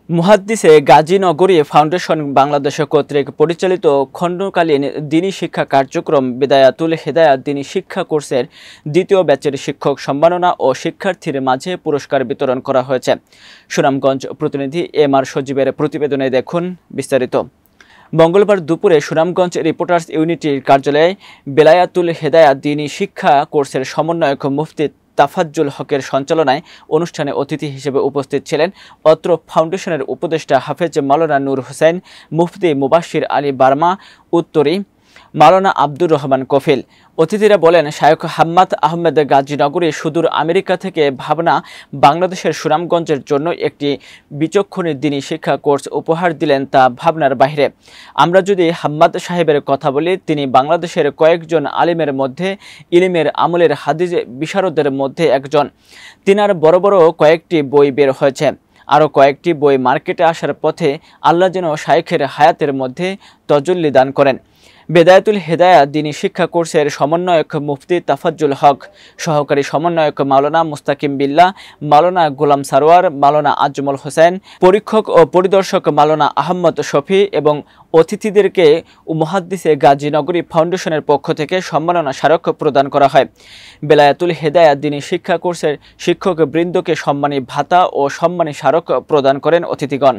মুহাদ্দিসে গাজীনগরী foundation Bangladesh কর্তৃক পরিচালিত খণ্ডকালীন দ্বীনি শিক্ষা কার্যক্রম বিদায়াতুল হেদায়াত দ্বীনি শিক্ষা কোর্সের দ্বিতীয় ব্যাচের শিক্ষক সম্মাননা ও শিক্ষার্থীর মাঝে পুরস্কার বিতরণ করা হয়েছে। সুনামগঞ্জ প্রতিনিধি এম.আর. সজীবের প্রতিবেদনে দেখুন বিস্তারিত। মঙ্গলবার দুপুরে সুনামগঞ্জ রিপোর্টার্স ইউনিটির কার্যালয়ে বেলায়াতুল হেদায়াত দ্বীনি শিক্ষা কোর্সের সমন্বয়ক মুফতি তাফাজ্জুল হকের সঞ্চালনায় অনুষ্ঠানে অতিথি হিসেবে উপস্থিত ছিলেন অত্র ফাউন্ডেশনের উপদেষ্টা হাফেজ মাওলানা নূর হোসেন, মুফতি মুবাশশির আলী বার্মা উত্তরী, মাওলানা আব্দুর রহমান কফিল। অতিথিরা বলেন, শায়খ হাম্মাদ আহমেদ গাজীনগরী সুদূর আমেরিকা থেকে ভাবনা বাংলাদেশের সুনামগঞ্জের জন্য একটি বিচক্ষণী দ্বীনি শিক্ষা কোর্স উপহার দিলেন, তা ভাবনার বাইরে। আমরা যদি হাম্মাদ সাহেবের কথা বলি, তিনি বাংলাদেশের কয়েকজন আলিমের মধ্যে ইলমের আমলের হাদিস বিশারদের মধ্যে একজন। তিনার বড় বড় কয়েকটি বই বের হয়েছে, আরও কয়েকটি বই মার্কেটে আসার পথে। আল্লাহ যেন শায়খের হায়াতের মধ্যে তজল্লি দান করেন। বেদায়াতুল হেদায়াত দ্বীনি শিক্ষা কোর্সের সমন্বয়ক মুফতি তাফাজ্জুল হক, সহকারী সমন্বয়ক মাওলানা মুস্তাকিম বিল্লাহ, মাওলানা গোলাম সারোয়ার, মাওলানা আজমল হোসেন, পরীক্ষক ও পরিদর্শক মাওলানা আহমদ শফি এবং অতিথিদেরকে মুহাদ্দিসে গাজীনগরী ফাউন্ডেশনের পক্ষ থেকে সম্মাননা স্মারক প্রদান করা হয়। বেলায়াতুল হেদায়াত দ্বীনি শিক্ষা কোর্সের শিক্ষক বৃন্দকে সম্মানী ভাতা ও সম্মানী স্মারক প্রদান করেন অতিথিগণ।